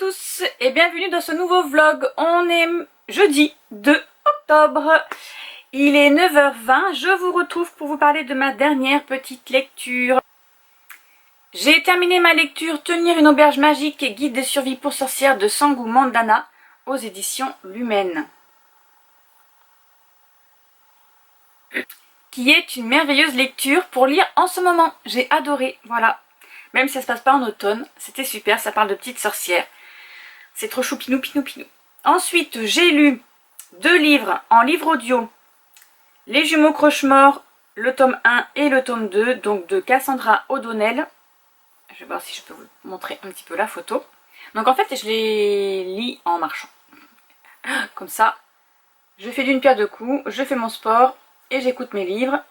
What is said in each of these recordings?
tous et bienvenue dans ce nouveau vlog. On est jeudi 2 octobre. Il est 9h20. Je vous retrouve pour vous parler de ma dernière petite lecture. J'ai terminé ma lecture Tenir une auberge magique et guide de survie pour sorcières de Sangu Mandana aux éditions Lumen. Qui est une merveilleuse lecture pour lire en ce moment. J'ai adoré, voilà. Même si ça se passe pas en automne, c'était super, ça parle de petites sorcières. C'est trop choupinou, pinou, pinou. Ensuite, j'ai lu 2 livres en livre audio. Les jumeaux Croche-Mort, le tome 1 et le tome 2, donc de Cassandra O'Donnell. Je vais voir si je peux vous montrer un petit peu la photo. Donc en fait, je les lis en marchant. Comme ça, je fais d'une pierre deux coups, je fais mon sport et j'écoute mes livres.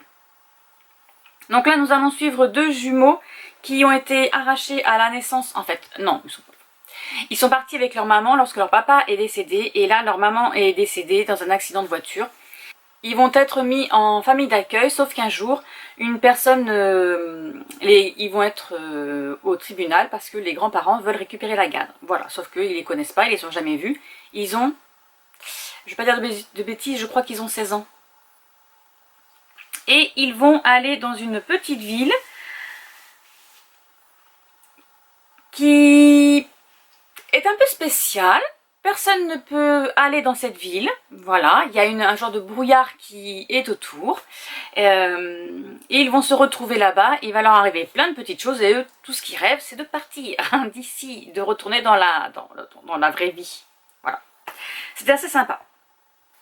Donc là, nous allons suivre 2 jumeaux qui ont été arrachés à la naissance. En fait, non, ils sont partis avec leur maman lorsque leur papa est décédé. Et là, leur maman est décédée dans un accident de voiture. Ils vont être mis en famille d'accueil, sauf qu'un jour, une personne... ils vont être au tribunal parce que les grands-parents veulent récupérer la garde. Voilà, sauf qu'ils ne les connaissent pas, ils ne les ont jamais vus. Ils ont... Je ne vais pas dire de bêtises, je crois qu'ils ont 16 ans. Et ils vont aller dans une petite ville qui est un peu spéciale. Personne ne peut aller dans cette ville. Voilà, il y a un genre de brouillard qui est autour. Et ils vont se retrouver là-bas. Il va leur arriver plein de petites choses. Et eux, tout ce qu'ils rêvent, c'est de partir d'ici, de retourner dans la vraie vie. Voilà, c'était assez sympa.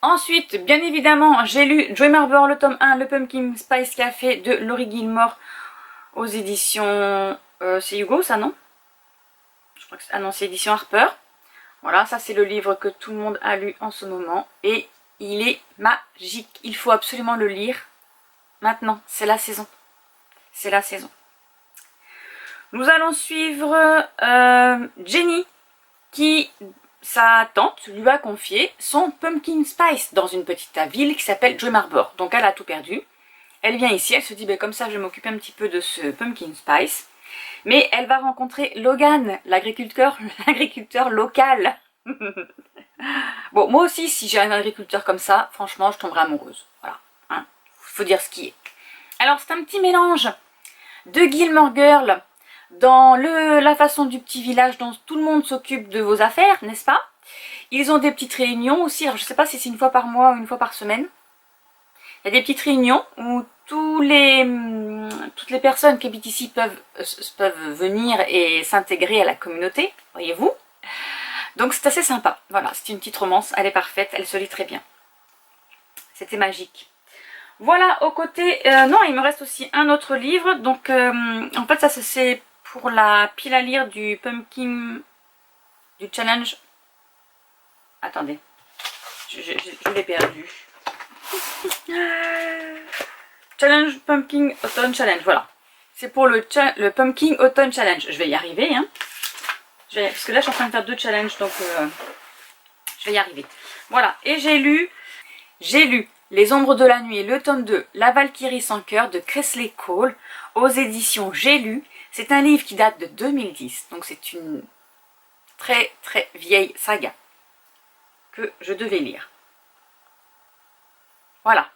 Ensuite, bien évidemment, j'ai lu Dream Harbor, le tome 1, le Pumpkin Spice Café de Laurie Gilmore aux éditions... c'est Hugo, ça, non? Je crois que ah non, c'est édition Harper. Voilà, ça c'est le livre que tout le monde a lu en ce moment. Et il est magique. Il faut absolument le lire maintenant. C'est la saison. C'est la saison. Nous allons suivre Jenny qui... Sa tante lui a confié son Pumpkin Spice dans une petite ville qui s'appelle Dream Harbor. Donc elle a tout perdu. Elle vient ici, elle se dit comme ça je vais m'occuper un petit peu de ce Pumpkin Spice. Mais elle va rencontrer Logan, l'agriculteur local. Bon, moi aussi si j'ai un agriculteur comme ça, franchement je tomberai amoureuse. Voilà, hein, faut dire ce qui est. Alors c'est un petit mélange de Gilmore Girl, dans la façon du petit village dont tout le monde s'occupe de vos affaires, n'est-ce pas? Ils ont des petites réunions aussi, alors je ne sais pas si c'est une fois par mois ou une fois par semaine. Il y a des petites réunions où toutes les personnes qui habitent ici peuvent venir et s'intégrer à la communauté, voyez-vous. Donc c'est assez sympa, voilà, c'est une petite romance, elle est parfaite, elle se lit très bien. C'était magique. Voilà, aux côtés, non, il me reste aussi un autre livre, donc en fait ça c'est pour la pile à lire du Pumpkin, du challenge. Attendez, je l'ai perdu. Challenge Pumpkin Autumn Challenge, voilà. C'est pour le Pumpkin Autumn Challenge. Je vais y arriver, hein. Parce que là je suis en train de faire 2 challenges, donc je vais y arriver. Voilà, et j'ai lu Les Ombres de la Nuit, le tome 2, La Valkyrie sans cœur de Kresley Cole aux éditions J'ai lu. C'est un livre qui date de 2010, donc c'est une très très vieille saga que je devais lire. Voilà.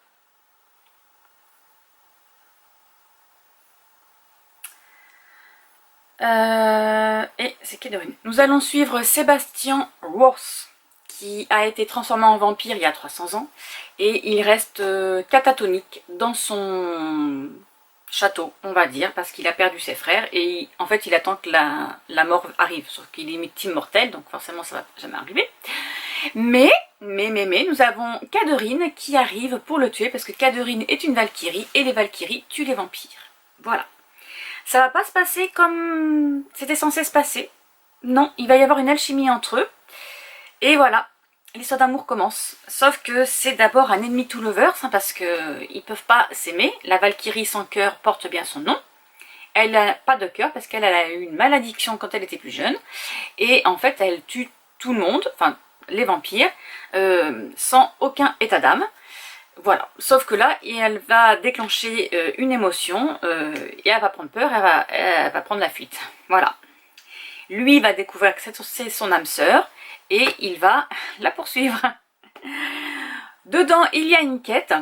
Et c'est Kedorine. Nous allons suivre Sébastien Worth, qui a été transformé en vampire il y a 300 ans et il reste catatonique dans son château, on va dire, parce qu'il a perdu ses frères et en fait il attend que la mort arrive, sauf qu'il est victime mortelle, donc forcément ça va jamais arriver. Mais nous avons Kedorine qui arrive pour le tuer parce que Kedorine est une Valkyrie et les Valkyries tuent les vampires. Voilà. Ça va pas se passer comme c'était censé se passer. Non, il va y avoir une alchimie entre eux. Et voilà, l'histoire d'amour commence. Sauf que c'est d'abord un ennemi to lovers, hein, parce qu'ils ne peuvent pas s'aimer. La Valkyrie sans cœur porte bien son nom. Elle n'a pas de cœur parce qu'elle a eu une malédiction quand elle était plus jeune. Et en fait, elle tue tout le monde, enfin les vampires, sans aucun état d'âme. Voilà, sauf que là, elle va déclencher une émotion et elle va prendre peur, elle va prendre la fuite. Voilà. Lui va découvrir que c'est son âme sœur et il va la poursuivre. Dedans, il y a une quête.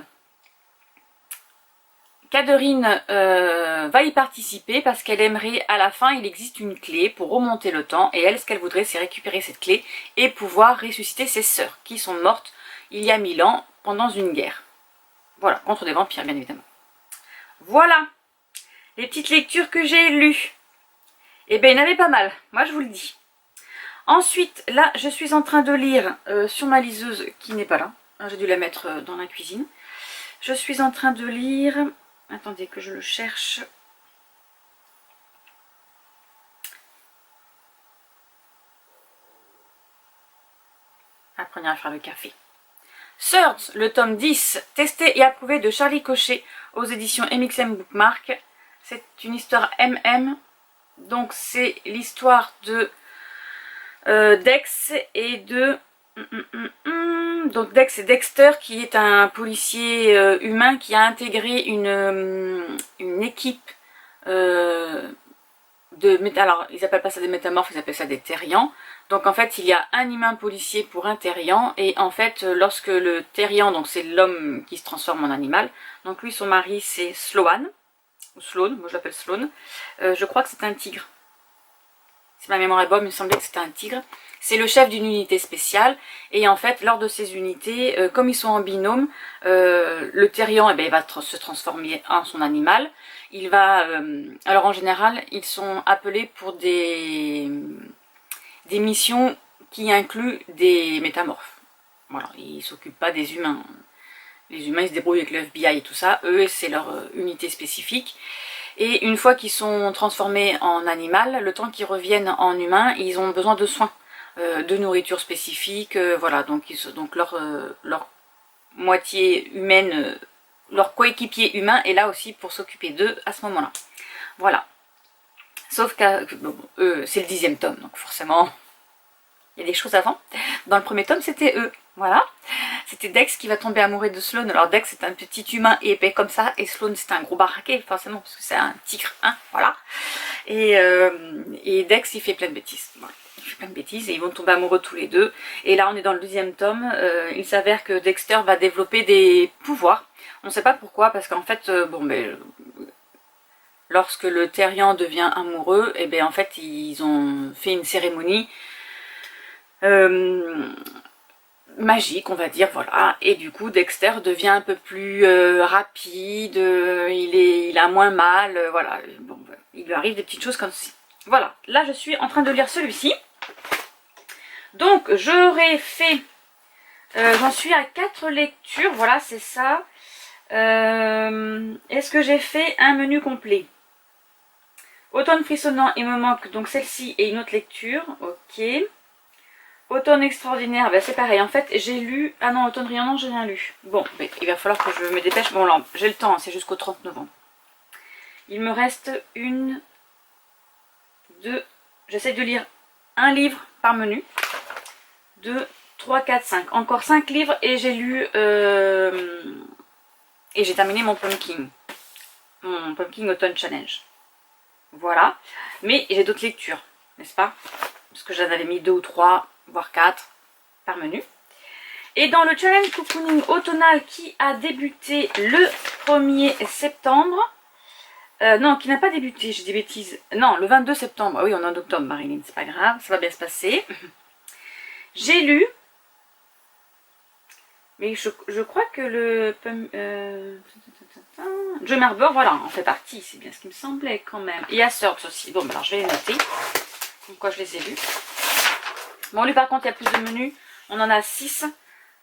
Catherine va y participer parce qu'elle aimerait, à la fin, il existe une clé pour remonter le temps. Et elle, ce qu'elle voudrait, c'est récupérer cette clé et pouvoir ressusciter ses sœurs qui sont mortes il y a 1000 ans pendant une guerre. Voilà, contre des vampires, bien évidemment. Voilà les petites lectures que j'ai lues. Et bien, il y en avait pas mal, moi je vous le dis. Ensuite, là, je suis en train de lire sur ma liseuse qui n'est pas là. J'ai dû la mettre dans la cuisine. Je suis en train de lire... Attendez que je le cherche. Apprenez à faire le café. Swords, le tome 10, testé et approuvé de Charlie Cochet aux éditions MXM Bookmark. C'est une histoire MM. Donc c'est l'histoire de Dex et de... Donc Dex et Dexter qui est un policier humain qui a intégré une équipe alors ils appellent pas ça des métamorphes, ils appellent ça des terriens. Donc en fait il y a un humain policier pour un terrien et en fait lorsque le terrien, donc c'est l'homme qui se transforme en animal, donc lui son mari c'est Sloan, ou Sloan, moi je l'appelle Sloan, je crois que c'est un tigre. Si ma mémoire est bonne, il me semblait que c'était un tigre. C'est le chef d'une unité spéciale. Et en fait, lors de ces unités, comme ils sont en binôme, le terrien il va se transformer en son animal. Il va, alors en général, ils sont appelés pour des missions qui incluent des métamorphes. Voilà, ils ne s'occupent pas des humains. Les humains, ils se débrouillent avec le FBI et tout ça. Eux, c'est leur unité spécifique. Et une fois qu'ils sont transformés en animal, le temps qu'ils reviennent en humain, ils ont besoin de soins, de nourriture spécifique, voilà, donc leur moitié humaine, leur coéquipier humain est là aussi pour s'occuper d'eux à ce moment-là. Voilà. Sauf que c'est le 10e tome, donc forcément, il y a des choses avant. Dans le premier tome, c'était eux, voilà. C'était Dex qui va tomber amoureux de Sloan. Alors Dex c'est un petit humain épais comme ça et Sloan c'est un gros baraquet forcément parce que c'est un tigre, hein, voilà. Et Dex il fait plein de bêtises, voilà. Il fait plein de bêtises et ils vont tomber amoureux tous les deux. Et là on est dans le 2e tome, il s'avère que Dexter va développer des pouvoirs. On ne sait pas pourquoi parce qu'en fait, lorsque le terrien devient amoureux, et bien en fait ils ont fait une cérémonie magique, on va dire, voilà, et du coup Dexter devient un peu plus rapide, il a moins mal, voilà, bon, il lui arrive des petites choses comme ceci. Voilà, là je suis en train de lire celui-ci, donc j'aurais fait, j'en suis à 4 lectures, voilà, c'est ça. Est-ce que j'ai fait un menu complet? Automne frissonnant, il me manque donc celle-ci et une autre lecture, ok. Automne extraordinaire, ben c'est pareil, en fait j'ai lu, ah non, automne rayonnant j'ai rien lu. Bon, ben, il va falloir que je me dépêche, bon là j'ai le temps, hein, c'est jusqu'au 30 novembre. Il me reste 1, 2, j'essaie de lire un livre par menu, 2, 3, 4, 5, encore 5 livres et j'ai lu, et j'ai terminé mon Pumpkin Autumn Challenge. Voilà, mais j'ai d'autres lectures, n'est-ce pas? Parce que j'en avais mis 2 ou 3, voire 4 par menu. Et dans le challenge cocooning automnal qui a débuté le 1er septembre, non, qui n'a pas débuté, j'ai des bêtises, non, le 22 septembre, oui, on est en octobre, Marilyn, c'est pas grave, ça va bien se passer. J'ai lu, mais je crois que le Joe Marbor, voilà, en fait partie, c'est bien ce qui me semblait quand même. Et il y a Swords aussi, bon, alors je vais les noter, comme quoi je les ai lus. Bon, lui par contre il y a plus de menus, on en a 6,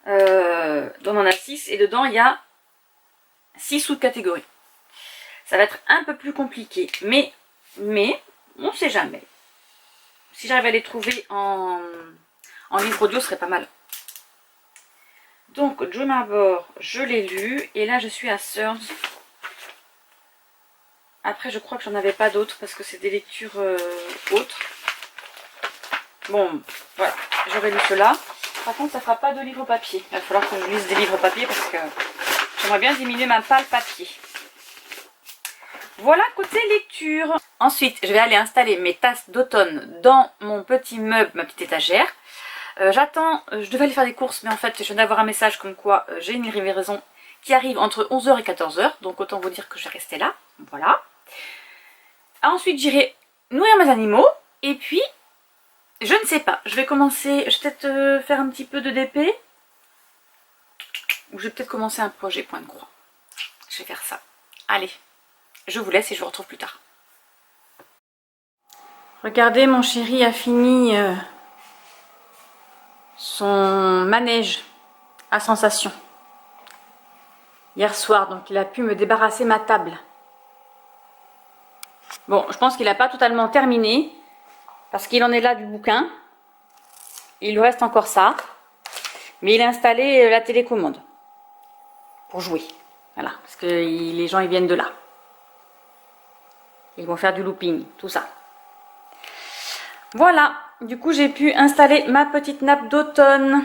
et dedans il y a 6 sous-catégories. Ça va être un peu plus compliqué, mais on ne sait jamais. Si j'arrive à les trouver en livre audio, ce serait pas mal. Donc Joe Marbor, je l'ai lu, et là je suis à Swords. Après je crois que j'en avais pas d'autres parce que c'est des lectures autres. Bon, voilà, j'aurais lu cela. Par contre, ça ne fera pas de livre papier. Il va falloir que je lise des livres papier parce que j'aimerais bien diminuer ma palle papier. Voilà côté lecture. Ensuite, je vais aller installer mes tasses d'automne dans mon petit meuble, ma petite étagère. J'attends, je devais aller faire des courses, mais en fait, je viens d'avoir un message comme quoi j'ai une livraison qui arrive entre 11h et 14h. Donc autant vous dire que je vais rester là. Voilà. Ensuite, j'irai nourrir mes animaux. Et puis, je ne sais pas, je vais commencer, je vais peut-être faire un petit peu de DP. Ou je vais peut-être commencer un projet point de croix. Je vais faire ça. Allez, je vous laisse et je vous retrouve plus tard. Regardez, mon chéri a fini son manège à sensation. Hier soir, donc il a pu me débarrasser ma table. Bon, je pense qu'il n'a pas totalement terminé. Parce qu'il en est là du bouquin. Il lui reste encore ça. Mais il a installé la télécommande. Pour jouer. Voilà, parce que les gens ils viennent de là. Ils vont faire du looping, tout ça. Voilà, du coup j'ai pu installer ma petite nappe d'automne.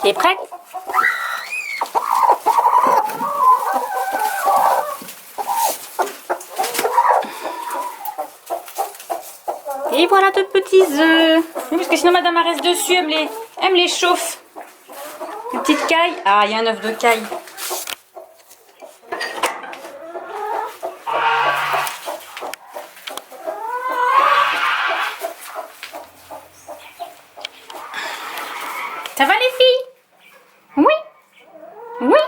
T'es prête? Et voilà de petits œufs. Oui, parce que sinon madame elle reste dessus, elle me les chauffe. Une petite caille. Ah, il y a un œuf de caille. Ça va les filles? Oui? Oui?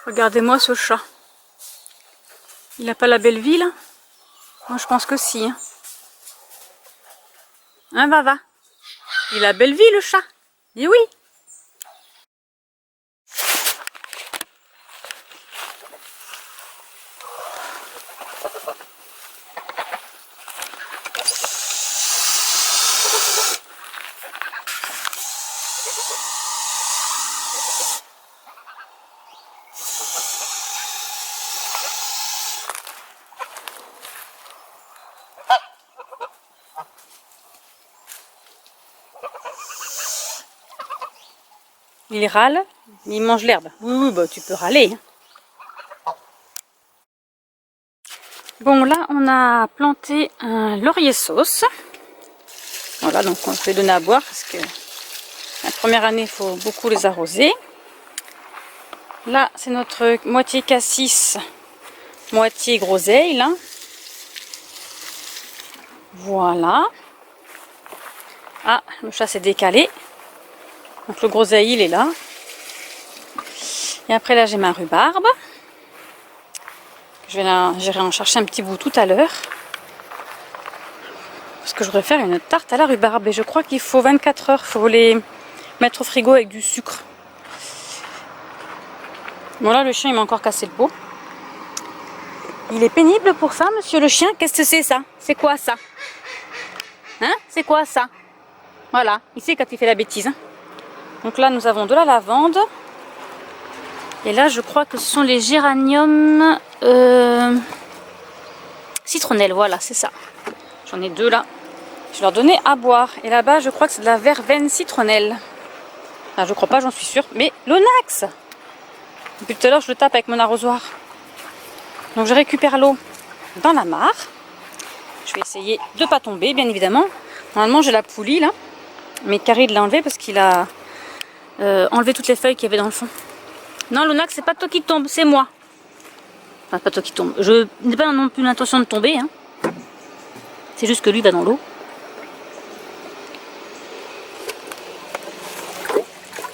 Regardez-moi ce chat. Il n'a pas la belle vie là? Moi je pense que si. Hein, va. Il a belle vie le chat. Et oui. Il râle, il mange l'herbe. Oui, bah tu peux râler. Bon, là, on a planté un laurier sauce. Voilà, donc on se les donner à boire parce que la première année, il faut beaucoup les arroser. Là, c'est notre moitié cassis, moitié groseille, là. Voilà. Ah, le chat s'est décalé. Donc le groseille, il est là. Et après là, j'ai ma rhubarbe. J'irai en chercher un petit bout tout à l'heure. Parce que je voudrais faire une tarte à la rhubarbe. Et je crois qu'il faut 24 heures. Il faut les mettre au frigo avec du sucre. Bon là, le chien, il m'a encore cassé le pot. Il est pénible pour ça, monsieur le chien. Qu'est-ce que c'est ça? C'est quoi ça? Hein? C'est quoi ça? Voilà, il sait quand il fait la bêtise. Hein. Donc là, nous avons de la lavande. Et là, je crois que ce sont les géraniums citronnelle. Voilà, c'est ça. J'en ai deux là. Je vais leur donner à boire. Et là-bas, je crois que c'est de la verveine citronnelle. Enfin, je crois pas, j'en suis sûre. Mais l'onax! Depuis tout à l'heure, je le tape avec mon arrosoir. Donc, je récupère l'eau dans la mare. Je vais essayer de ne pas tomber, bien évidemment. Normalement, j'ai la poulie là. Mais Carrie l'a enlevé parce qu'il a enlevé toutes les feuilles qu'il y avait dans le fond. Non, l'onax, c'est pas toi qui tombe, c'est moi. Enfin, pas toi qui tombe. Je n'ai pas non plus l'intention de tomber. Hein. C'est juste que lui va dans l'eau.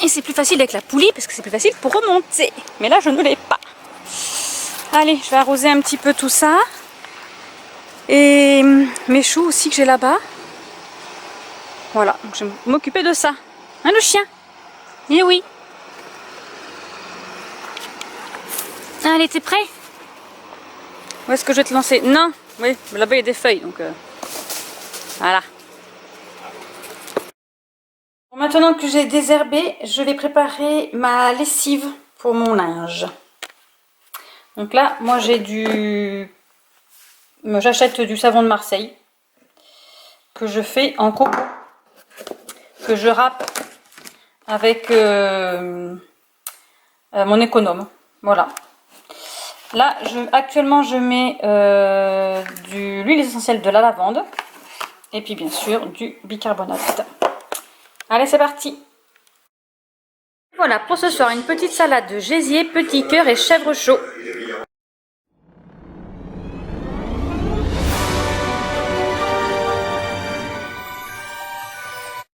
Et c'est plus facile avec la poulie parce que c'est plus facile pour remonter. Mais là, je ne l'ai pas. Allez, je vais arroser un petit peu tout ça. Et mes choux aussi que j'ai là-bas. Voilà, donc je vais m'occuper de ça. Hein, le chien? Eh oui. Allez, t'es prêt? Où est-ce que je vais te lancer? Non, oui, là-bas il y a des feuilles, donc voilà. Bon, maintenant que j'ai désherbé, je vais préparer ma lessive pour mon linge. Donc là, moi j'achète du savon de Marseille que je fais en coco, que je râpe avec mon économe. Voilà. Là, actuellement, je mets de l'huile essentielle de la lavande et puis bien sûr du bicarbonate. Allez, c'est parti. Voilà, pour ce soir, une petite salade de gésier, petit cœur et chèvre chaud.